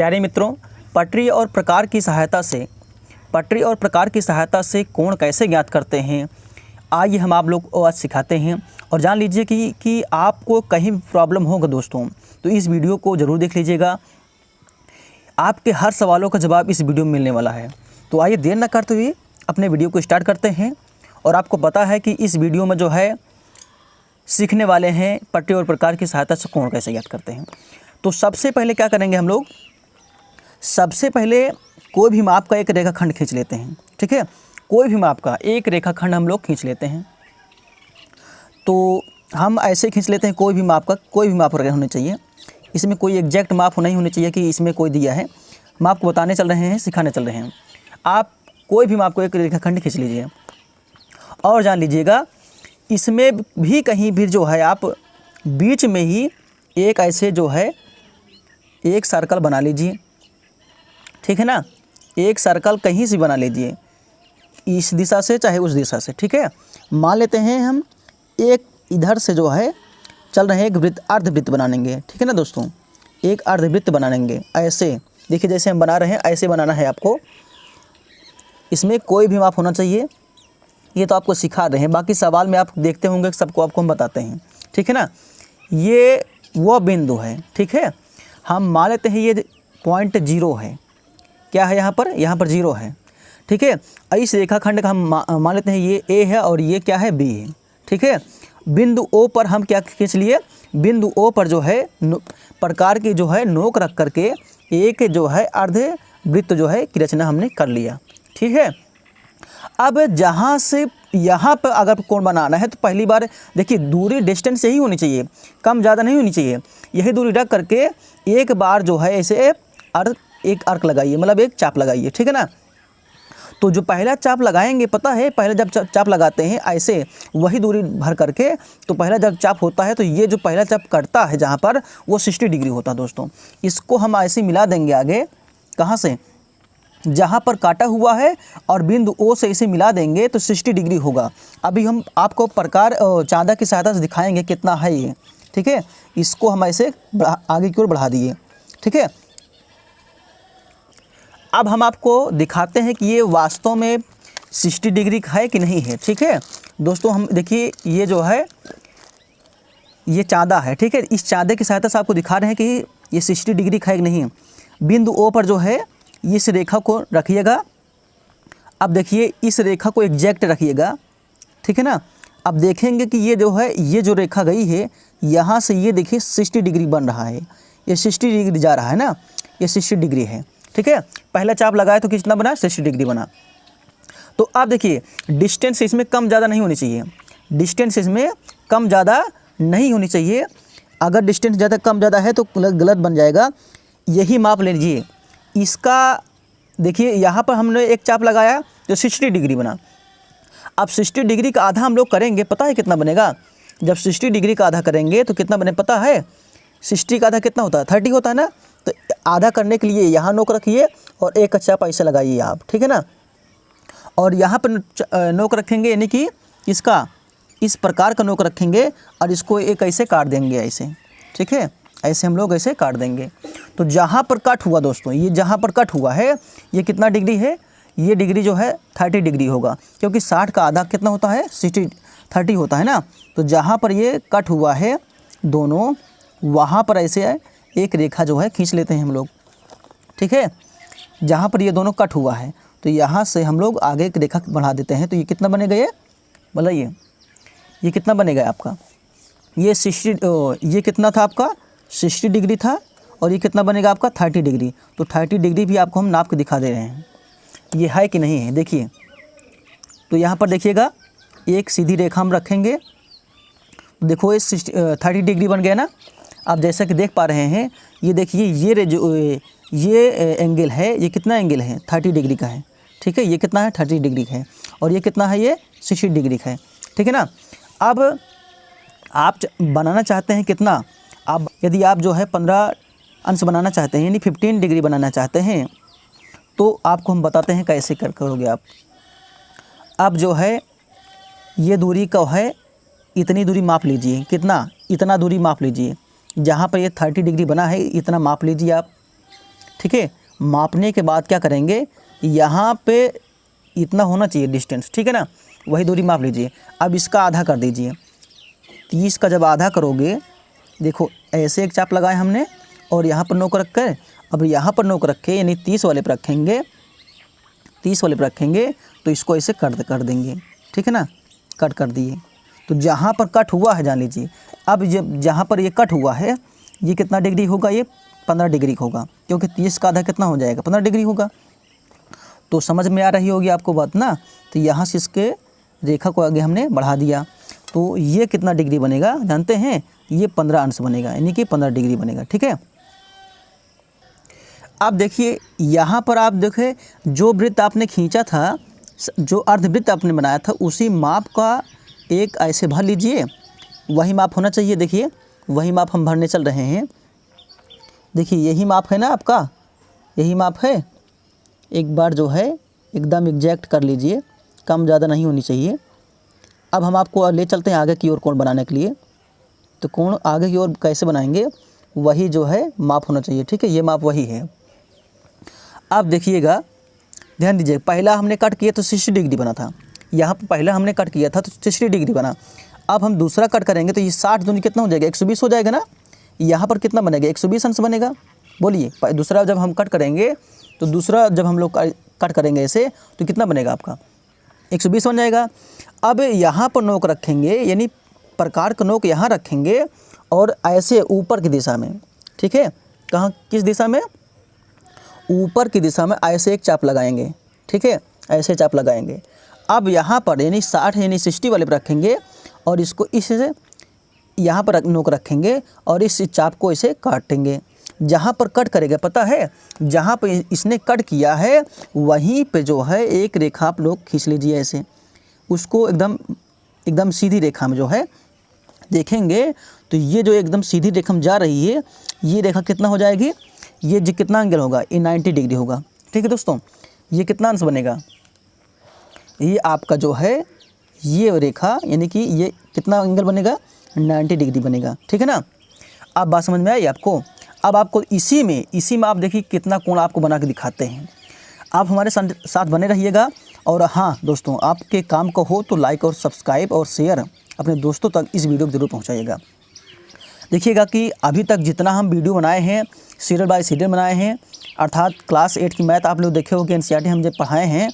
प्यारे मित्रों, पटरी और प्रकार की सहायता से कोण कैसे ज्ञात करते हैं, आइए हम आप लोग को आज सिखाते हैं। और जान लीजिए कि आपको कहीं प्रॉब्लम होगा दोस्तों, तो इस वीडियो को ज़रूर देख लीजिएगा। आपके हर सवालों का जवाब इस वीडियो में मिलने वाला है। तो आइए देर न करते हुए अपने वीडियो को स्टार्ट करते हैं। और आपको पता है कि इस वीडियो में जो है सीखने वाले हैं पटरी और प्रकार की सहायता से कोण कैसे ज्ञात करते हैं। तो सबसे पहले क्या करेंगे हम लोग, सबसे पहले कोई भी माप का एक रेखाखंड खींच लेते हैं। ठीक है, कोई भी माप का एक रेखाखंड हम लोग खींच लेते हैं। तो हम ऐसे खींच लेते हैं, कोई भी माप होने चाहिए। इसमें कोई एग्जैक्ट माप नहीं होनी चाहिए कि इसमें कोई दिया है। हम आपको बताने चल रहे हैं, सिखाने चल रहे हैं। आप कोई भी माप को एक रेखाखंड खींच लीजिए और जान लीजिएगा इसमें भी कहीं भी जो है आप बीच में ही एक ऐसे जो है एक सर्कल बना लीजिए। ठीक है ना, एक सर्कल कहीं से बना लीजिए, इस दिशा से चाहे उस दिशा से। ठीक है, मान लेते हैं हम एक इधर से जो है चल रहे हैं, एक वृत्त अर्धवृत्त बनाएंगे। ठीक है ना दोस्तों, एक अर्धवृत्त बनाएंगे। ऐसे देखिए, जैसे हम बना रहे हैं ऐसे बनाना है आपको। इसमें कोई भी माप होना चाहिए, ये तो आपको सिखा रहे हैं। बाकी सवाल में आप देखते होंगे, सबको आपको हम बताते हैं। ठीक है ना, ये वो बिंदु है। ठीक है, हम मान लेते हैं ये पॉइंट 0 है। क्या है यहाँ पर 0 है। ठीक है, इस रेखाखंड का हम मान लेते हैं ये A है और ये क्या है, B है। ठीक है, बिंदु O पर हम क्या खींच लिए, बिंदु O पर जो है प्रकार की जो है नोक रख करके एक जो है अर्ध वृत्त जो है की रचना हमने कर लिया। ठीक है, अब जहाँ से यहाँ पर अगर कोण बनाना है तो पहली बार देखिए दूरी डिस्टेंस यही होनी चाहिए, कम ज़्यादा नहीं होनी चाहिए। यही दूरी रख करके एक बार जो है ऐसे एक अर्क लगाइए, मतलब एक चाप लगाइए। ठीक है ना, तो जो पहला चाप लगाएंगे, पता है पहले जब चाप लगाते हैं ऐसे वही दूरी भर करके, तो पहला जब चाप होता है तो ये जो पहला चाप कटता है जहाँ पर वो 60 डिग्री होता है दोस्तों। इसको हम ऐसे मिला देंगे आगे, कहाँ से, जहाँ पर काटा हुआ है और बिंदु O से इसे मिला देंगे तो 60 डिग्री होगा। अभी हम आपको प्रकार चाँदा की सहायता से दिखाएंगे कितना है ये। ठीक है, इसको हम ऐसे आगे की ओर बढ़ा दिए। ठीक है, अब हम आपको दिखाते हैं कि ये वास्तव में 60 डिग्री का है कि नहीं है। ठीक है दोस्तों, हम देखिए ये जो है ये चाँदा है। ठीक है, इस चाँदे की सहायता से आपको दिखा रहे हैं कि ये 60 डिग्री का है कि नहीं। बिंदु O पर जो है इस रेखा को रखिएगा। अब देखिए इस रेखा को एग्जैक्ट रखिएगा। ठीक है ना, अब देखेंगे कि ये जो है ये जो रेखा गई है यहाँ से ये देखिए 60 डिग्री बन रहा है, ये 60 डिग्री जा रहा है ना, ये 60 डिग्री है। ठीक है, पहला चाप लगाया तो कितना बना, 60 डिग्री बना। तो अब देखिए डिस्टेंस इसमें कम ज़्यादा नहीं होनी चाहिए, डिस्टेंस इसमें कम ज़्यादा नहीं होनी चाहिए। अगर डिस्टेंस ज़्यादा कम ज़्यादा है तो गलत बन जाएगा। यही माप ले लीजिए इसका। देखिए यहाँ पर हमने एक चाप लगाया तो 60 डिग्री बना। अब 60 डिग्री का आधा हम लोग करेंगे, पता है कितना बनेगा। जब 60 डिग्री का आधा करेंगे तो कितना बने पता है, 60 का आधा कितना होता है, 30 होता है ना। तो आधा करने के लिए यहाँ नोक रखिए और एक चाप ऐसे लगाइए आप। ठीक है ना, और यहाँ पर नोक रखेंगे, यानी कि इसका इस प्रकार का नोक रखेंगे और इसको एक ऐसे काट देंगे ऐसे। ठीक है, ऐसे हम लोग ऐसे काट देंगे। तो जहाँ पर कट हुआ दोस्तों, ये जहाँ पर कट हुआ है ये कितना डिग्री है, ये डिग्री जो है 30 डिग्री होगा, क्योंकि 60 का आधा कितना होता है, 30 होता है ना। तो जहाँ पर ये कट हुआ है दोनों, वहाँ पर ऐसे एक रेखा जो है खींच लेते हैं हम लोग। ठीक है, जहाँ पर ये दोनों कट हुआ है तो यहाँ से हम लोग आगे एक रेखा बढ़ा देते हैं। तो ये कितना बनेगा, ये बताइए, ये कितना बनेगा आपका, ये 60, ये कितना था आपका 60 डिग्री था, और ये कितना बनेगा आपका 30 डिग्री। तो 30 डिग्री भी आपको हम नाप के दिखा दे रहे हैं, ये है कि नहीं है। देखिए तो यहाँ पर देखिएगा एक सीधी रेखा हम रखेंगे, देखो ये 30 डिग्री बन गया ना। आप जैसा कि देख पा रहे हैं, ये देखिए ये एंगल है, ये कितना एंगल है, 30 डिग्री का है। ठीक है, ये कितना है, 30 डिग्री का है, और ये कितना है, ये 60 डिग्री का है। ठीक है ना, अब आप बनाना चाहते हैं कितना, आप यदि आप जो है 15 अंश बनाना चाहते हैं, यानी 15 डिग्री बनाना चाहते हैं, तो आपको हम बताते हैं कैसे करोगे आप। अब जो है ये दूरी का है, इतनी दूरी माप लीजिए, कितना, इतना दूरी माप लीजिए। जहाँ पर ये 30 डिग्री बना है इतना माप लीजिए आप। ठीक है। मापने के बाद क्या करेंगे, यहाँ पे इतना होना चाहिए डिस्टेंस, ठीक है ना, वही दूरी माप लीजिए। अब इसका आधा कर दीजिए। 30 का जब आधा करोगे, देखो ऐसे एक चाप लगाए हमने और यहाँ पर नोक रख कर, अब यहाँ पर नोक रखे यानी 30 वाले पर रखेंगे, 30 वाले पर रखेंगे तो इसको ऐसे कट कर देंगे, ठीक है ना, कट कर दिए। तो जहाँ पर कट हुआ है जान लीजिए, अब जहाँ पर ये कट हुआ है ये कितना डिग्री होगा, ये 15 डिग्री होगा, क्योंकि 30 का आधा कितना हो जाएगा, 15 डिग्री होगा। तो समझ में आ रही होगी आपको बात ना। तो यहाँ से इसके रेखा को आगे हमने बढ़ा दिया, तो ये कितना डिग्री बनेगा जानते हैं, ये 15 अंश बनेगा, यानी कि 15 डिग्री बनेगा, ठीक है। अब देखिए यहाँ पर आप देखें, जो वृत्त आपने खींचा था, जो अर्धवृत्त आपने बनाया था, उसी माप का एक ऐसे भर लीजिए, वही माप होना चाहिए। देखिए वही माप हम भरने चल रहे हैं। देखिए यही माप है ना आपका, यही माप है। एक बार जो है एकदम एग्जैक्ट कर लीजिए, कम ज़्यादा नहीं होनी चाहिए। अब हम आपको ले चलते हैं आगे की ओर कोण बनाने के लिए। तो कोण आगे की ओर कैसे बनाएंगे, वही जो है माप होना चाहिए, ठीक है, ये माप वही है। अब देखिएगा, ध्यान दीजिए, पहला हमने कट किया तो 60 डिग्री बना था, यहाँ पर पहला हमने कट किया था तो 60 डिग्री बना। अब हम दूसरा कट करेंगे तो ये 60 दूनी कितना हो जाएगा, 120 हो जाएगा ना। यहाँ पर कितना बनेगा, 120 अंश बनेगा। बोलिए, दूसरा जब हम कट करेंगे तो दूसरा जब हम लोग कट करेंगे ऐसे तो कितना बनेगा आपका, 120 बन जाएगा। अब यहाँ पर नोक रखेंगे, यानी प्रकार का नोक यहाँ रखेंगे और ऐसे ऊपर की दिशा में, ठीक है, कहाँ, किस दिशा में, ऊपर की दिशा में ऐसे एक चाप लगाएंगे, ठीक है, ऐसे चाप लगाएंगे। अब यहाँ पर यानी 60 यानी 60 वाले पर रखेंगे और इसको इससे यहाँ पर नोक रखेंगे और इस चाप को इसे काटेंगे। जहाँ पर कट करेगा पता है, जहाँ पर इसने कट किया है वहीं पे जो है एक रेखा आप लोग खींच लीजिए ऐसे, उसको एकदम सीधी रेखा में जो है देखेंगे तो ये जो एकदम सीधी रेखा में जा रही है, ये रेखा कितना हो जाएगी, ये जो कितना एंगल होगा, ये 90 डिग्री होगा, ठीक है दोस्तों। ये कितना अंश बनेगा, ये आपका जो है ये रेखा, यानी कि ये कितना एंगल बनेगा, 90 डिग्री बनेगा, ठीक है ना। अब बात समझ में आई आपको। अब आपको इसी में आप देखिए कितना कोण आपको बना के दिखाते हैं। आप हमारे साथ बने रहिएगा। और हाँ दोस्तों, आपके काम का हो तो लाइक और सब्सक्राइब और शेयर अपने दोस्तों तक इस वीडियो को जरूर पहुँचाइएगा। देखिएगा कि अभी तक जितना हम वीडियो बनाए हैं, सीरियल बाय सीरियल बनाए हैं, अर्थात क्लास 8 की मैथ आप लोग देखे हो कि एनसीईआरटी हम जब पढ़ाए हैं,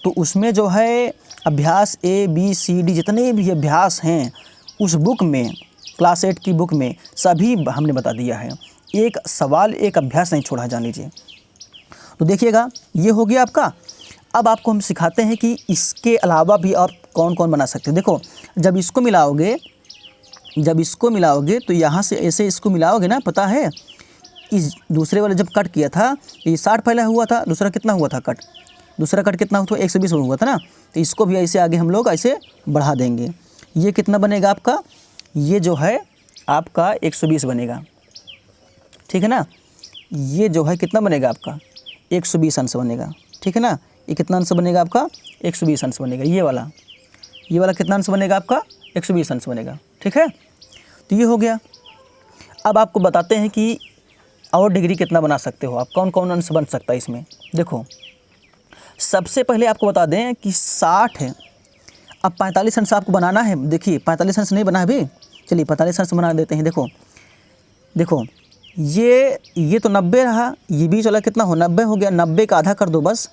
तो उसमें जो है अभ्यास ABCD जितने भी अभ्यास हैं उस बुक में, क्लास 8 की बुक में सभी हमने बता दिया है। एक सवाल, एक अभ्यास नहीं छोड़ा, जान लीजिए। तो देखिएगा, ये हो गया आपका। अब आपको हम सिखाते हैं कि इसके अलावा भी आप कौन कौन बना सकते हैं। देखो, जब इसको मिलाओगे तो यहाँ से ऐसे इसको मिलाओगे ना, पता है इस दूसरे वाले जब कट किया था ये 60 पहले हुआ था, दूसरा कितना हुआ था कट, दूसरा कट कितना हुआ था, 120 हुआ था ना। तो इसको भी ऐसे आगे हम लोग ऐसे बढ़ा देंगे। ये कितना बनेगा आपका, ये जो है आपका 120 बनेगा, ठीक है ना। ये जो है कितना बनेगा आपका, 120 अंश बनेगा, ठीक है ना। ये कितना अंश बनेगा आपका, 120 अंश बनेगा। ये वाला कितना अंश बनेगा आपका, 120 अंश बनेगा, ठीक है। तो ये हो गया। अब आपको बताते हैं कि और डिग्री कितना बना सकते हो आप, कौन कौन अंश बन सकता है इसमें। देखो, सबसे पहले आपको बता दें कि 60 है, अब 45 अंश आपको बनाना है। देखिए 45 अंश नहीं बना है अभी, चलिए 45 अंश बना देते हैं। देखो ये तो 90 रहा, ये बीच वाला कितना हो, 90 हो गया। 90 का आधा कर दो बस।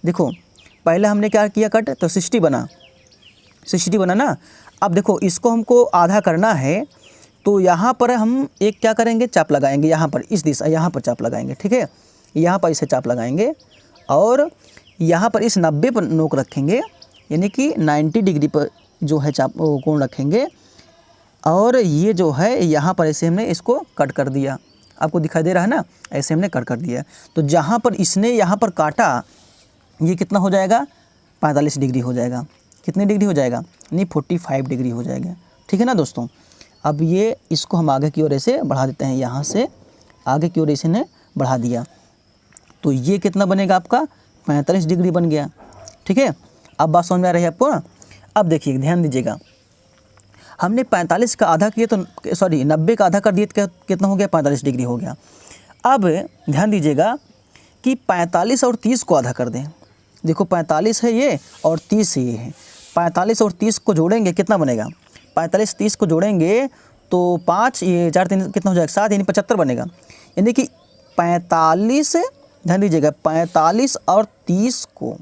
देखो पहले हमने क्या किया कट, तो 60 बना ना। अब देखो इसको हमको आधा करना है, तो यहाँ पर हम एक क्या करेंगे, चाप लगाएंगे यहाँ पर, इस दिशा यहाँ पर चाप लगाएंगे, ठीक है। यहाँ पर इसे चाप लगाएंगे और यहाँ पर इस 90 पर नोक रखेंगे, यानी कि 90 डिग्री पर जो है चाप कोण रखेंगे। और ये जो है यहाँ पर ऐसे हमने इसको कट कर दिया, आपको दिखाई दे रहा है ना, ऐसे हमने कट कर दिया। तो जहाँ पर इसने यहाँ पर काटा, ये कितना हो जाएगा, 45 डिग्री हो जाएगा। कितनी डिग्री हो जाएगा, नहीं 45 डिग्री हो जाएगा, ठीक है ना दोस्तों। अब ये इसको हम आगे की ओर ऐसे बढ़ा देते हैं, यहाँ से आगे की ओर ऐसे ने बढ़ा दिया, तो ये कितना बनेगा आपका, 45 डिग्री बन गया, ठीक है। अब बात समझ में आ रही है आपको ना। अब देखिए ध्यान दीजिएगा, हमने 45 का आधा किया तो 90 का आधा कर दिए तो कितना हो गया, 45 डिग्री हो गया। अब ध्यान दीजिएगा कि 45 और 30 को आधा कर दें। देखो 45 है ये और 30 ये है, 45 और 30 को जोड़ेंगे कितना बनेगा, 45 30 को जोड़ेंगे तो 5 ये 4 3 कितना हो जाएगा 7 यानी 75 बनेगा। यानी कि 45, ध्यान दीजिएगा, 45 और 30 को,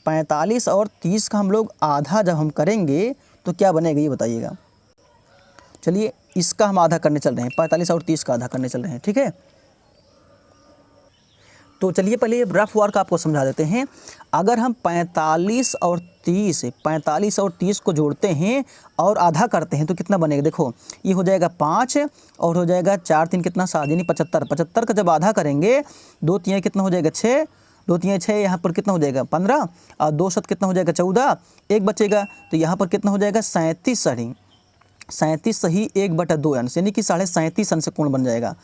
45 और 30 का हम लोग आधा जब हम करेंगे तो क्या बनेगा ये बताइएगा। चलिए इसका हम आधा करने चल रहे हैं, 45 और 30 का आधा करने चल रहे हैं, ठीक है। तो चलिए पहले ये रफ वर्क आपको समझा देते हैं। अगर हम 45 और 30 को जोड़ते हैं और आधा करते हैं तो कितना बनेगा, देखो ये हो जाएगा 5 और हो जाएगा 4 3 कितना 7 यानी 75। 75 का जब आधा करेंगे 2 3 कितना हो जाएगा 6, 2 3 6, यहाँ पर कितना हो जाएगा 15 और 2 7 कितना हो जाएगा 14, एक बचेगा तो यहाँ पर कितना हो जाएगा 37 सही 1/2 अंश यानी कि 37.5 अंश कोण बन जाएगा।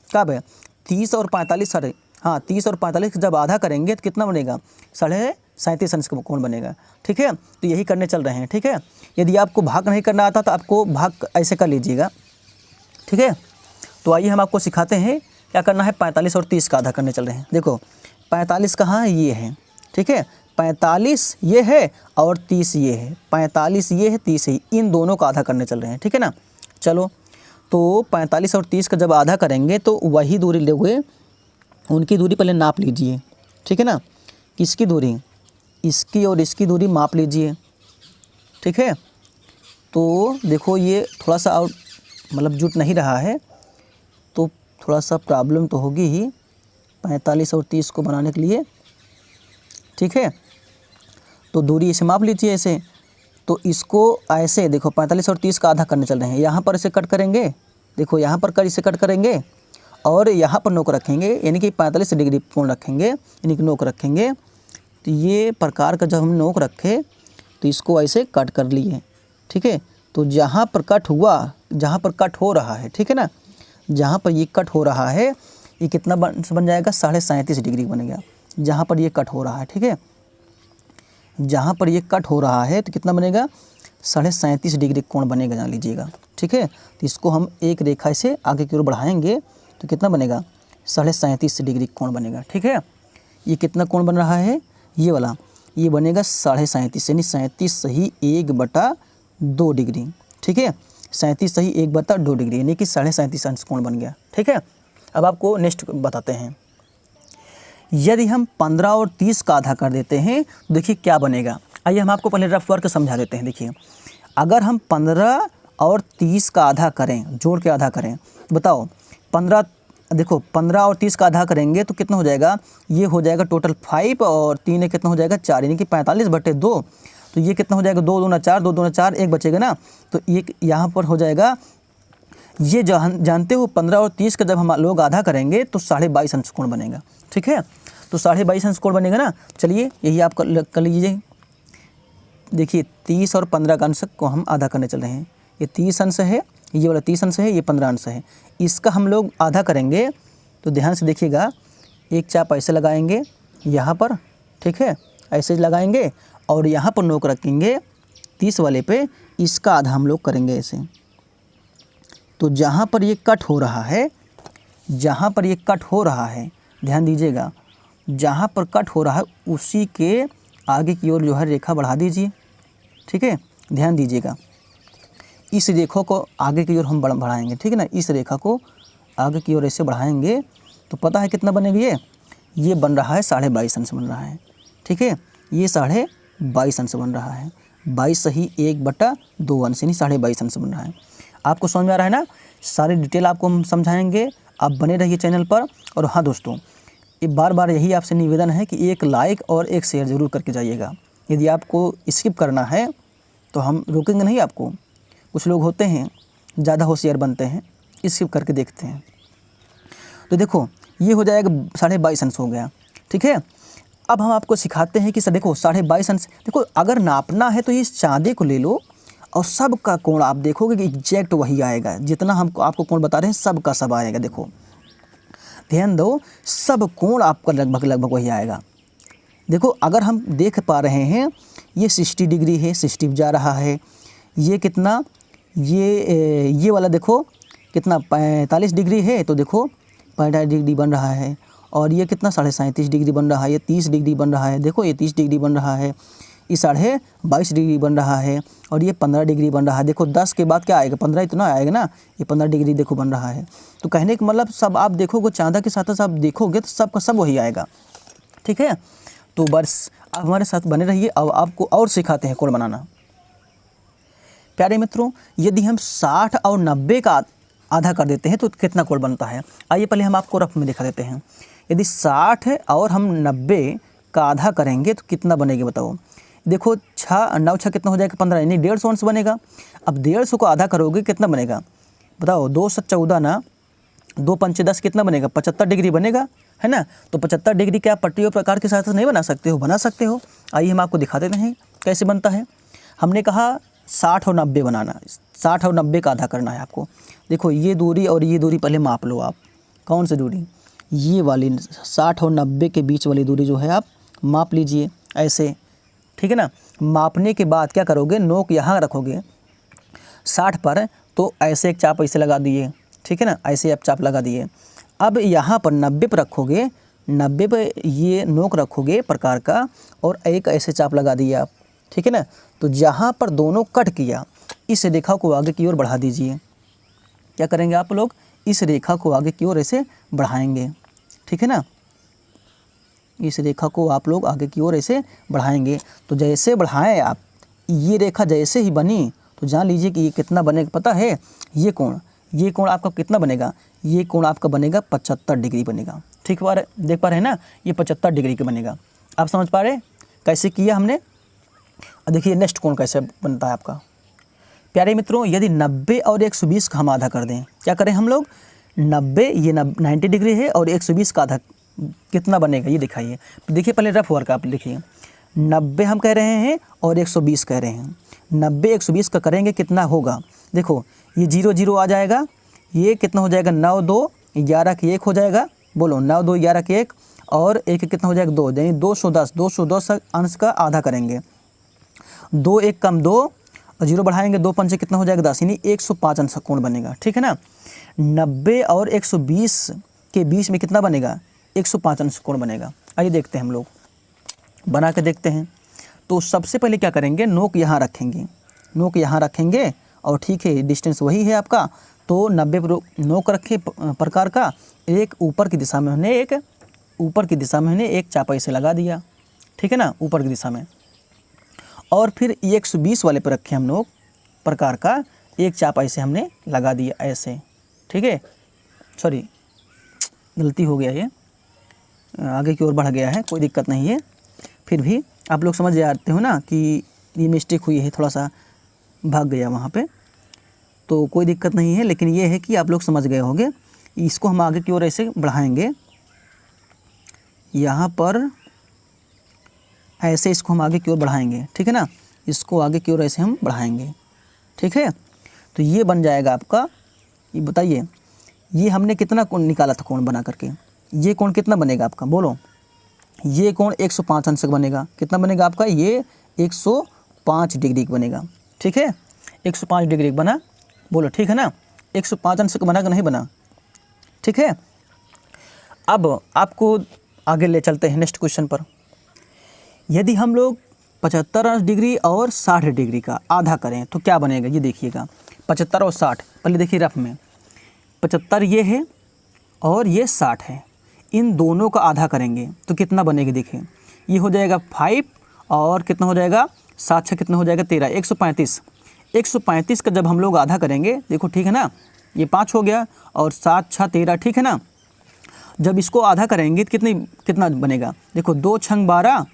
कब है 30 और 45 हाँ 30 और 45 जब आधा करेंगे तो कितना बनेगा 37.5 अंश का कोण बनेगा, ठीक है। तो यही करने चल रहे हैं, ठीक है। यदि आपको भाग नहीं करना आता तो आपको भाग ऐसे कर लीजिएगा, ठीक है। तो आइए हम आपको सिखाते हैं क्या करना है। 45 और 30 का आधा करने चल रहे हैं। देखो 45 कहाँ है, ये है, ठीक है। 45 ये है और 30 ये है, 45 ये है 30 है, इन दोनों का आधा करने चल रहे हैं, ठीक है ना। चलो तो 45 और 30 का जब आधा करेंगे तो वही दूरी लोगे, उनकी दूरी पहले नाप लीजिए, ठीक है ना। किसकी दूरी, इसकी और इसकी दूरी माप लीजिए, ठीक है। तो देखो ये थोड़ा सा और मतलब जुट नहीं रहा है तो थोड़ा सा प्रॉब्लम तो होगी ही 45 और 30 को बनाने के लिए, ठीक है। तो दूरी इसे माप लीजिए ऐसे। तो इसको ऐसे देखो 45 और 30 का आधा करने चल रहे हैं, यहाँ पर इसे कट करेंगे, देखो यहाँ पर इसे कट करेंगे और यहाँ पर नोक रखेंगे यानी कि 45 डिग्री कोण रखेंगे यानी कि नोक रखेंगे। तो ये प्रकार का जब हम नोक रखे तो इसको ऐसे कट कर लिए, ठीक है। तो जहाँ पर कट हुआ, जहाँ पर कट हो रहा है, ठीक है ना, जहाँ पर ये कट हो रहा है ये कितना बन जाएगा 37.5 डिग्री बनेगा। जहाँ पर ये कट हो रहा है, ठीक है, जहाँ पर ये कट हो रहा है तो कितना बनेगा 37.5 डिग्री कोण बनेगा, जान लीजिएगा, ठीक है। तो इसको हम एक रेखा से आगे की ओर बढ़ाएंगे तो कितना बनेगा 37.5 डिग्री कोण बनेगा, ठीक है। ये कितना कोण बन रहा है, ये वाला, ये बनेगा 37.5 यानी 37 सही 1/2 डिग्री, ठीक है। 37 सही 1/2 डिग्री यानी कि 37.5 अंश कोण बन गया, ठीक है। अब आपको नेक्स्ट बताते हैं। यदि हम 15 और 30 का आधा कर देते हैं तो देखिए क्या बनेगा। आइए हम आपको पहले रफ वर्क समझा देते हैं। देखिए अगर हम 15 और 30 का आधा करें, जोड़ के आधा करें, बताओ 15, देखो 15 और 30 का आधा करेंगे तो कितना हो जाएगा, ये हो जाएगा टोटल 5 और 3 कितना हो जाएगा 4 यानी कि 45/2। तो ये कितना हो जाएगा 2 दूना 4, 2 दूना 4, एक बचेगा ना। तो ये यहाँ पर हो जाएगा, ये जानते हो 15 और 30 का जब हम लोग आधा करेंगे तो 22.5 अंश कोण बनेगा, ठीक है। तो 22.5 अंश कोण बनेगा ना। चलिए यही आप कर लीजिए। देखिए 30 और 15 का अंश को हम आधा करने चल रहे हैं। ये 30 अंश है, ये वाला 30 अंश है, ये 15 अंश है। इसका हम लोग आधा करेंगे तो ध्यान से देखिएगा, एक चाप ऐसे लगाएंगे यहाँ पर, ठीक है, ऐसे लगाएंगे और यहाँ पर नोक रखेंगे 30 वाले पे, इसका आधा हम लोग करेंगे ऐसे। तो जहाँ पर ये कट हो रहा है, जहाँ पर ये कट हो रहा है, ध्यान दीजिएगा, जहाँ पर कट हो रहा है उसी के आगे की ओर जो है रेखा बढ़ा दीजिए, ठीक है। ध्यान दीजिएगा, इस रेखा को आगे की ओर हम बढ़ाएंगे, ठीक है ना। इस रेखा को आगे की ओर ऐसे बढ़ाएंगे तो पता है कितना बनेगा, ये बन रहा है 22.5 अंश बन रहा है, ठीक है। ये 22.5 अंश बन रहा है, 22 सही 1/2 अंश यानी 22.5 अंश बन रहा है। आपको समझ में आ रहा है ना। सारी डिटेल आपको हम समझाएंगे, आप बने रहिए चैनल पर। और हाँ दोस्तों, ये बार बार यही आपसे निवेदन है कि एक लाइक और एक शेयर ज़रूर करके जाइएगा। यदि आपको स्किप करना है तो हम रोकेंगे नहीं आपको। कुछ लोग होते हैं ज़्यादा होशियार बनते हैं, स्किप करके देखते हैं। तो देखो ये हो जाएगा 22.5 अंश हो गया, ठीक है। अब हम आपको सिखाते हैं कि सर देखो 22.5 अंश, देखो अगर नापना है तो इस चाँदी को ले लो और सब का कोण आप देखोगे कि एग्जैक्ट वही आएगा, जितना हम आपको कोण बता रहे हैं सब का सब आएगा। देखो ध्यान दो, सब कोण आपका लगभग वही आएगा। देखो अगर हम देख पा रहे हैं ये 60 डिग्री है, 60 जा रहा है, ये कितना, ये वाला देखो कितना 45 डिग्री है, तो देखो 45 डिग्री बन रहा है। और ये कितना 37.5 डिग्री बन रहा है, ये 30 डिग्री बन रहा है, देखो ये 30 डिग्री बन रहा है, ये 22.5 डिग्री बन रहा है, और ये 15 डिग्री बन रहा है। देखो 10 के बाद क्या आएगा, 15 इतना आएगा ना, ये 15 डिग्री देखो बन रहा है। तो कहने का मतलब सब आप देखोगे चांदा के साथ आप देखोगे तो सब का सब वही आएगा, ठीक है। तो बस आप हमारे साथ बने रहिए, अब आपको और सिखाते हैं कोण बनाना। प्यारे मित्रों, यदि हम 60 और 90 का आधा कर देते हैं तो कितना कोण बनता है, आइए पहले हम आपको रफ में दिखा देते हैं। यदि 60 है और हम 90 का आधा करेंगे तो कितना बनेगा बताओ। देखो 9 6 कितना हो जाएगा 15, यानी 150 अंश बनेगा। अब 150 को आधा करोगे कितना बनेगा बताओ, 2 7 14 ना, 2 5 10 कितना बनेगा, 75 डिग्री बनेगा, है ना। तो 75 डिग्री क्या पट्टी और प्रकार के साथ नहीं बना सकते हो, बना सकते हो। आइए हम आपको दिखा देते हैं कैसे बनता है। हमने कहा 60 और 90 बनाना, 60 और 90 का आधा करना है आपको। देखो ये दूरी और ये दूरी पहले माप लो आप, कौन सी दूरी, ये वाली 60 और 90 के बीच वाली दूरी जो है आप माप लीजिए ऐसे, ठीक है ना। मापने के बाद क्या करोगे, नोक यहाँ रखोगे 60 पर, तो ऐसे एक चाप ऐसे लगा दिए, ठीक है ना, ऐसे आप चाप लगा दिए। अब यहाँ पर 90 पर रखोगे, 90 पर ये नोक रखोगे प्रकार का, और एक ऐसे चाप लगा दिए आप, ठीक है ना। तो जहाँ पर दोनों कट किया, इस रेखा को आगे की ओर बढ़ा दीजिए। क्या करेंगे आप लोग, इस रेखा को आगे की ओर ऐसे बढ़ाएंगे, ठीक है ना। इस रेखा को आप लोग आगे की ओर ऐसे बढ़ाएंगे। तो जैसे बढ़ाएं आप, ये रेखा जैसे ही बनी तो जान लीजिए कि ये कितना बनेगा पता है, ये कोण आपका कितना बनेगा, ये कोण आपका बनेगा 75 डिग्री बनेगा, ठीक बार देख पा रहे हैं ना, ये 75 डिग्री का बनेगा। आप समझ पा रहे कैसे किया हमने। अब देखिए नेक्स्ट कोण कैसे बनता है आपका। प्यारे मित्रों, यदि 90 और 120 का हम आधा कर दें, क्या करें हम लोग, 90 ये 90 डिग्री है और 120 का आधा कितना बनेगा ये दिखाइए। देखिए पहले रफ वर्क आप लिखिए, 90 हम कह रहे हैं और 120 कह रहे हैं। 90 120 का करेंगे कितना होगा, देखो ये 0 0 आ जाएगा, ये कितना हो जाएगा 9 2 11 के 1 हो जाएगा, बोलो 9 2 11 के 1, और 1 कितना हो जाएगा 2, यानी 210 अंश का आधा करेंगे। 2 1 कम 2 और 0 बढ़ाएंगे, 2 5 कितना हो जाएगा 10, यानी 105 अंश कोण बनेगा, ठीक है ना। 90 और 120 के बीच में कितना बनेगा, 105 अंश कोण बनेगा। आइए देखते हैं हम लोग बना के देखते हैं। तो सबसे पहले क्या करेंगे, नोक यहाँ रखेंगे, नोक यहाँ रखेंगे, और ठीक है डिस्टेंस वही है आपका, तो 90 पर नोक रखे प्रकार का, एक ऊपर की दिशा में हमने एक चापा इसे लगा दिया, ठीक है ना, ऊपर की दिशा में। और फिर 120 वाले पर रखे हम नोक प्रकार का, एक चापा इसे हमने लगा दिया ऐसे, ठीक है। सॉरी गलती हो गया, ये आगे की ओर बढ़ गया है, कोई दिक्कत नहीं है। फिर भी आप लोग समझ जाते हो ना कि ये मिस्टेक हुई है, थोड़ा सा भाग गया वहाँ पे, तो कोई दिक्कत नहीं है। लेकिन ये है कि आप लोग समझ गए होंगे। इसको हम आगे की ओर ऐसे बढ़ाएंगे, यहाँ पर ऐसे इसको हम आगे की ओर बढ़ाएंगे, ठीक है ना, इसको आगे की ओर ऐसे हम बढ़ाएंगे, ठीक है। तो ये बन जाएगा आपका, ये बताइए ये हमने कितना कोण निकाला था कोण बना करके, ये कोण कितना बनेगा आपका बोलो, ये कोण 105 अंश बनेगा। कितना बनेगा आपका, ये 105 डिग्री का बनेगा, ठीक है। 105 डिग्री बना, बोलो ठीक है ना, 105 अंश बना कि नहीं बना, ठीक है। अब आपको आगे ले चलते हैं नेक्स्ट क्वेश्चन पर। यदि हम लोग 75 डिग्री और 60 डिग्री का आधा करें तो क्या बनेगा, ये देखिएगा। 75 और 60 पहले देखिए रफ में, 75 ये है और ये 60 है, इन दोनों का आधा करेंगे तो कितना बनेगा, देखिए ये हो जाएगा 5 और कितना हो जाएगा 7 6 कितना हो जाएगा 13, 135। 135 का जब हम लोग आधा करेंगे, देखो ठीक है ना, ये 5 हो गया और 7 6 13, ठीक है ना। जब इसको आधा करेंगे तो कितना बनेगा, देखो 2 6 12,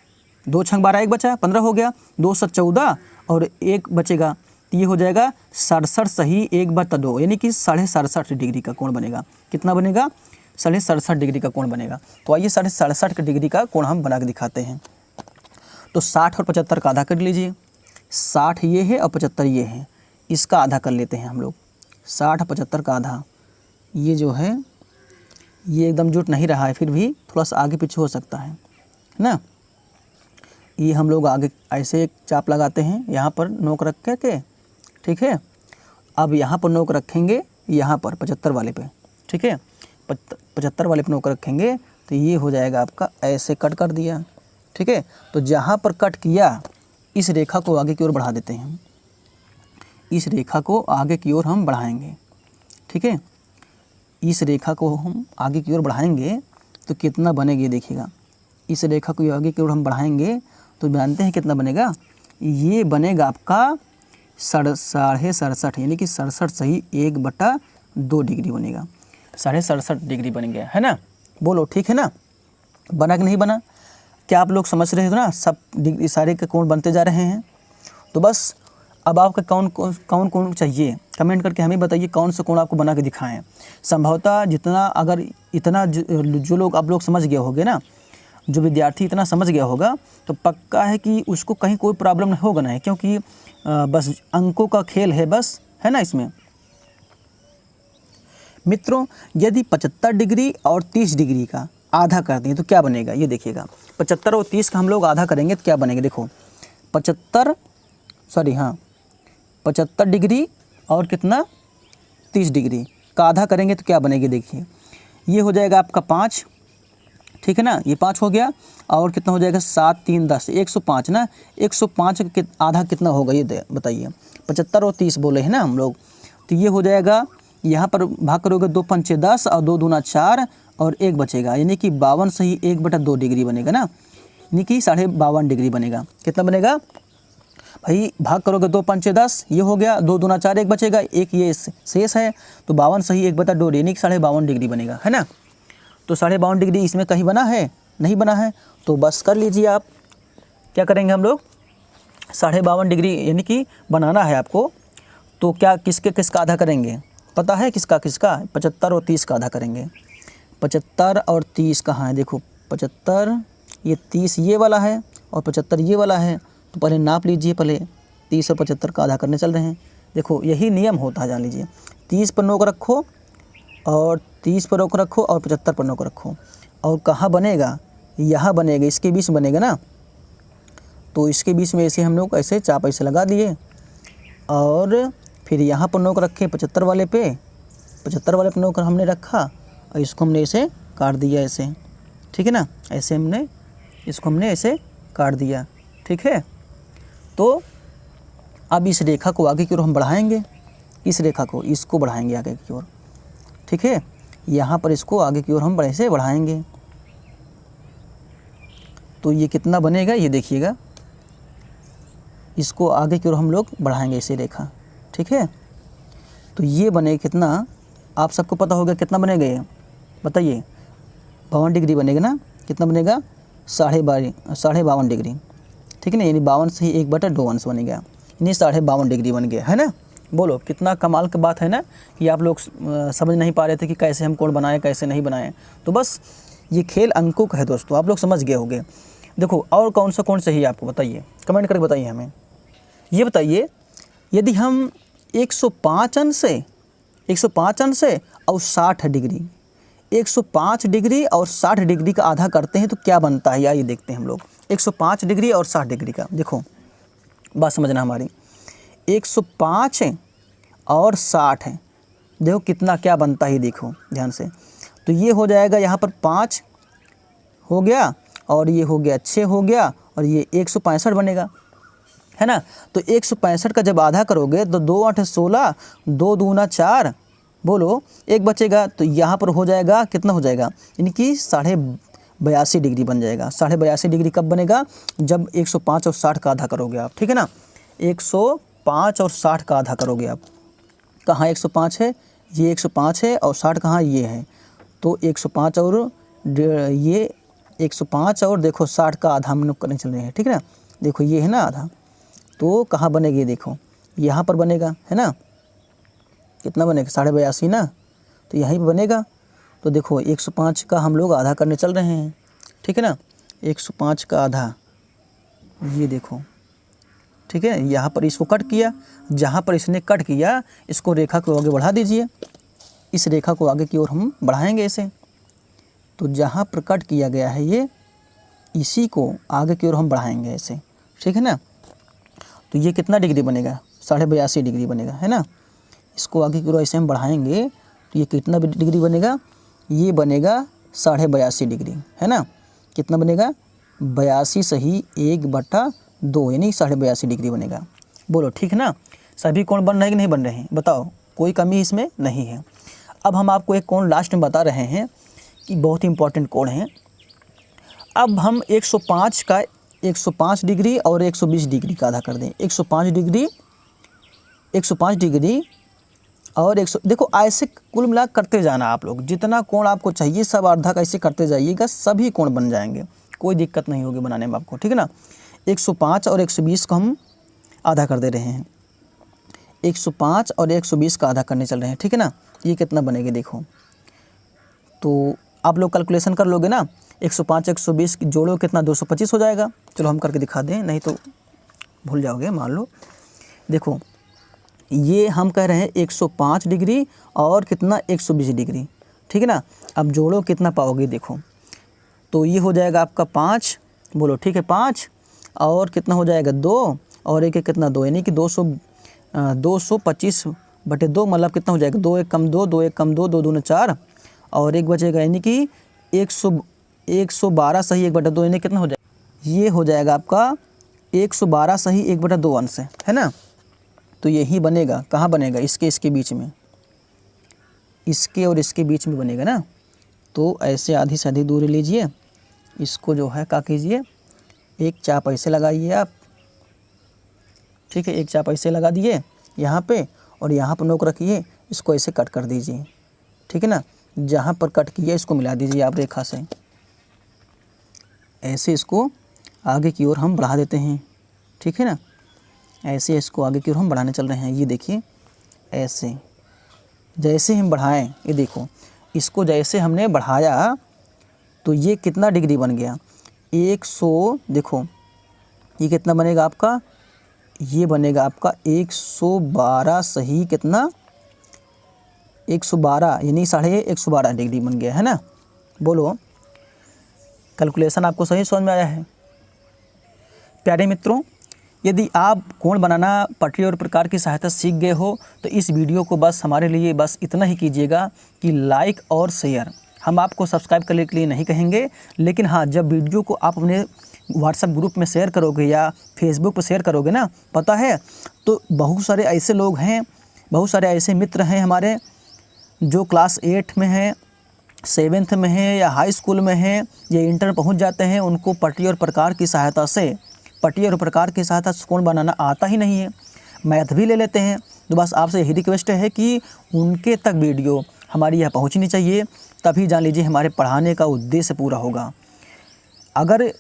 2 6 12 एक बचा 15 हो गया, 2 7 14 और एक बचेगा, तो ये हो जाएगा 67 सही 1/2, यानी कि 67.5 डिग्री का कोण बनेगा। कितना बनेगा, 67.5 डिग्री का कोण बनेगा। तो आइए 67.5 डिग्री का कोण हम बना के दिखाते हैं। तो 60 और 75 का आधा कर लीजिए, 60 ये है और 75 ये है, इसका आधा कर लेते हैं हम लोग। 60 और 75 का आधा, ये जो है ये एकदम जुट नहीं रहा है, फिर भी थोड़ा सा आगे पीछे हो सकता है ना। ये हम लोग आगे ऐसे एक चाप लगाते हैं, यहाँ पर नोक रख के, ठीक है। अब यहाँ पर नोक रखेंगे, यहाँ पर 75 वाले पे, ठीक है, 75 वाले पे नोक रखेंगे तो ये हो जाएगा आपका, ऐसे कट कर दिया। ठीक है, तो जहाँ पर कट किया इस रेखा को आगे की ओर बढ़ा देते हैं, इस रेखा को आगे की ओर हम बढ़ाएंगे। ठीक है, इस रेखा को हम आगे की ओर बढ़ाएंगे तो कितना बनेगी देखिएगा, इस रेखा को आगे की ओर हम बढ़ाएंगे तो जानते हैं कितना बनेगा, ये बनेगा आपका 67.5 यानी कि 67 सही 1/2 डिग्री बनेगा, 67.5 डिग्री बन गया है ना। बोलो ठीक है ना, बना कि नहीं बना? क्या आप लोग समझ रहे हो ना, सब डिग्री सारे के कोण बनते जा रहे हैं। तो बस अब आपका कौन कोण चाहिए, कमेंट करके हमें बताइए कौन सा कोण आपको बना के दिखाएं। संभवतः जितना अगर इतना जो लोग आप लोग समझ गए होंगे ना, जो विद्यार्थी इतना समझ गया होगा तो पक्का है कि उसको कहीं कोई प्रॉब्लम नहीं होगा ना, क्योंकि बस अंकों का खेल है बस, है ना। इसमें मित्रों यदि 75 डिग्री और 30 डिग्री का आधा कर दें तो क्या बनेगा, ये देखिएगा। 75 और 30 का हम लोग आधा करेंगे तो क्या बनेगा, देखो 75 डिग्री और कितना 30 डिग्री का आधा करेंगे तो क्या बनेगी, देखिए ये हो जाएगा आपका 5। ठीक है ना, ये 5 हो गया और कितना हो जाएगा 7 3 10 105 ना। 105 का आधा कितना होगा ये बताइए, 75 और 30 बोले हैं ना हम लोग, तो ये हो जाएगा, यहाँ पर भाग करोगे 2 5 10 और 2 दूना 4 और 1 बचेगा, यानी कि 52 सही 1/2 डिग्री बनेगा ना, यानी कि 52.5 डिग्री बनेगा। कितना बनेगा भाई, भाग करोगे 2 5 10, ये हो गया, 2 दूना 4 1 बचेगा, 1 ये शेष है, तो 52 सही 1/2 यानी कि 52.5 डिग्री बनेगा, है ना। तो 52.5 डिग्री इसमें कहीं बना है, नहीं बना है, तो बस कर लीजिए आप। क्या करेंगे हम लोग, 52.5 डिग्री यानी कि बनाना है आपको, तो क्या किसका आधा करेंगे, पता है किसका 75 और 30 का आधा करेंगे। 75 और 30 कहाँ है, देखो 75 ये 30 ये वाला है और 75 ये वाला है, तो पहले नाप लीजिए, पहले 30 और 75 का आधा करने चल रहे हैं। देखो यही नियम होता है, जान लीजिए। 30 पर नोक रखो और 30 पर नोक रखो और 75 पर नोक रखो, और कहाँ बनेगा, यहाँ बनेगा, इसके बीच बनेगा ना, तो इसके बीच में ऐसे हम लोग ऐसे चाप ऐसे लगा दिए और फिर यहाँ पर नोक रखे 75 वाले पे, 75 वाले पर नोक हमने रखा और इसको हमने ऐसे काट दिया ऐसे। ठीक है ना, ऐसे हमने इसको ऐसे काट दिया। ठीक है, तो अब इस रेखा को आगे की ओर हम बढ़ाएंगे, इस रेखा को इसको बढ़ाएंगे आगे की ओर। ठीक है, यहाँ पर इसको आगे की ओर हम ऐसे बढ़ाएंगे, तो ये कितना बनेगा ये देखिएगा, इसको आगे की ओर हम लोग बढ़ाएंगे इसे रेखा। ठीक है, तो ये बने कितना, आप सबको पता होगा कितना बनेगा ये बताइए, 52 डिग्री बनेगा ना। कितना बनेगा, 52.5 डिग्री। ठीक है ना, यानी 52 से ही 1/2 अंश बनेगा, यानी 52.5 डिग्री बन गया, है ना। बोलो कितना कमाल की बात है ना, कि आप लोग समझ नहीं पा रहे थे कि कैसे हम कोण बनाएं कैसे नहीं बनाएं, तो बस ये खेल अंकों का है दोस्तों, आप लोग समझ गए होंगे। देखो और कौन सा कोण चाहिए आपको बताइए, कमेंट करके बताइए हमें। ये बताइए यदि हम 105 अंश से और 60 डिग्री, 105 डिग्री और 60 डिग्री का आधा करते हैं तो क्या बनता है, ये देखते हैं हम लोग। 105 डिग्री और 60 डिग्री का, देखो बात समझना हमारी, 105 और 60 है, देखो कितना क्या बनता है, देखो ध्यान से। तो ये हो जाएगा, यहाँ पर 5 हो गया और ये हो गया 6 हो गया और ये 165 बनेगा, है ना। तो 165 का जब आधा करोगे तो 2 8 16, 2 दूना 4, बोलो 1 बचेगा, तो यहाँ पर हो जाएगा कितना हो जाएगा, यानी कि 82.5 डिग्री बन जाएगा। 82.5 डिग्री कब बनेगा, जब 105 और 60 का आधा करोगे आप। ठीक है ना, 105 और 60 का आधा करोगे आप। कहाँ 105 है, ये 105 है और 60 कहाँ ये है, तो 105 और ये 105 और देखो 60 का आधा हम लोग करने चल रहे हैं। ठीक है ना, देखो ये है ना आधा, तो कहाँ बनेगी, देखो यहाँ पर बनेगा, है ना। कितना बनेगा, 82.5 ना, तो यहीं पर बनेगा। तो देखो 105 का हम लोग आधा करने चल रहे हैं। ठीक है ना, 105 का आधा, ये देखो। ठीक है, यहाँ पर इसको कट किया, जहाँ पर इसने कट किया इसको रेखा को आगे बढ़ा दीजिए, इस रेखा को आगे की ओर हम बढ़ाएंगे इसे। तो जहाँ पर कट किया गया है ये, इसी को आगे की ओर हम बढ़ाएंगे ऐसे। ठीक है ना, तो ये कितना डिग्री बनेगा, 82.5 डिग्री बनेगा, है ना। इसको आगे की ओर ऐसे हम बढ़ाएंगे तो ये कितना डिग्री बनेगा, ये बनेगा 82.5 डिग्री, है ना। कितना बनेगा 82 सही 1/2 यानी 82.5 डिग्री बनेगा। बोलो ठीक है ना। सभी कोण बन रहे हैं कि नहीं बन रहे हैं, बताओ, कोई कमी इसमें नहीं है। अब हम आपको एक कोण लास्ट में बता रहे हैं कि बहुत ही इंपॉर्टेंट कोण है। अब हम 105 डिग्री और 120 डिग्री का आधा कर दें। 105 डिग्री और 100, देखो ऐसे कुल मिला करते जाना आप लोग, जितना कोण आपको चाहिए सब आधा कैसे करते जाइएगा, सभी कोण बन जाएंगे, कोई दिक्कत नहीं होगी बनाने में आपको, ठीक है ना। 105 और 120 को हम आधा कर दे रहे हैं। 105 और 120 का आधा करने चल रहे हैं, ठीक है ना। ये कितना बनेगी देखो, तो आप लोग कैलकुलेशन कर लोगे ना। 105 120 जोड़ो कितना 225 हो जाएगा। चलो हम करके दिखा दें, नहीं तो भूल जाओगे। मान लो देखो ये हम कह रहे हैं 105 डिग्री और कितना 120 डिग्री, ठीक है ना। अब जोड़ो कितना पाओगे देखो, तो ये हो जाएगा आपका 5, बोलो ठीक है 5 और कितना हो जाएगा 2 और एक कितना 2, यानी कि 225/2 मतलब कितना हो जाएगा 2 1 कम 2 2 1 कम 2 2 दूनी 4 और एक बचेगा, यानी कि 112 सही 1/2 यानी कितना हो जाएगा, ये हो जाएगा आपका 112 सही 1/2 अंश, है ना। तो यही बनेगा, कहाँ बनेगा, इसके बीच में, इसके और इसके बीच में बनेगा ना। तो ऐसे आधी से आधी दूरी लीजिए, इसको जो है क्या कीजिए, एक चाप ऐसे लगाइए आप, ठीक है। एक चाप ऐसे लगा दिए यहाँ पे और यहाँ पर नोक रखिए, इसको ऐसे कट कर दीजिए, ठीक है ना। जहाँ पर कट किया इसको मिला दीजिए आप रेखा से, ऐसे इसको आगे की ओर हम बढ़ा देते हैं, ठीक है ना। ऐसे इसको आगे की ओर हम बढ़ाने चल रहे हैं। ये देखिए ऐसे जैसे हम बढ़ाएं, ये देखो इसको जैसे हमने बढ़ाया तो ये कितना डिग्री बन गया 100, देखो ये कितना बनेगा आपका, ये बनेगा आपका 112 सही कितना 112 यानी 112.5 डिग्री बन गया, है ना। बोलो कैलकुलेशन आपको सही समझ में आया है। प्यारे मित्रों, यदि आप कोण बनाना पटरी और प्रकार की सहायता सीख गए हो तो इस वीडियो को बस हमारे लिए बस इतना ही कीजिएगा कि लाइक और शेयर। हम आपको सब्सक्राइब करने के लिए नहीं कहेंगे, लेकिन हाँ जब वीडियो को आप अपने व्हाट्सएप ग्रुप में शेयर करोगे या फेसबुक पर शेयर करोगे ना, पता है तो बहुत सारे ऐसे लोग हैं, बहुत सारे ऐसे मित्र हैं हमारे जो क्लास 8 में हैं, 7th में हैं या हाई स्कूल में हैं या इंटर पहुंच जाते हैं, उनको पटरी और प्रकार की सहायता से कोण बनाना आता ही नहीं है, मैथ भी ले लेते हैं। तो बस आपसे यही रिक्वेस्ट है कि उनके तक वीडियो हमारी यह पहुंचनी चाहिए, तभी जान लीजिए हमारे पढ़ाने का उद्देश्य पूरा होगा। अगर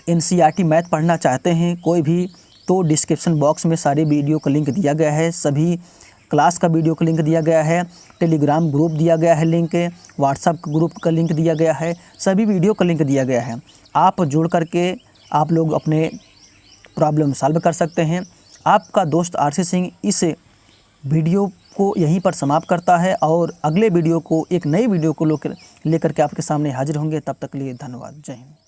NCERT मैथ पढ़ना चाहते हैं कोई भी, तो डिस्क्रिप्शन बॉक्स में सारे वीडियो का लिंक दिया गया है, सभी क्लास का वीडियो का लिंक दिया गया है, टेलीग्राम ग्रुप दिया गया है लिंक, व्हाट्सएप ग्रुप का लिंक दिया गया है, सभी वीडियो का लिंक दिया गया है। आप जुड़ करके आप लोग अपने प्रॉब्लम सॉल्व कर सकते हैं। आपका दोस्त RC सिंह इस वीडियो को यहीं पर समाप्त करता है और अगले वीडियो को एक नई वीडियो को लेकर के आपके सामने हाजिर होंगे। तब तक के लिए धन्यवाद। जय हिंद।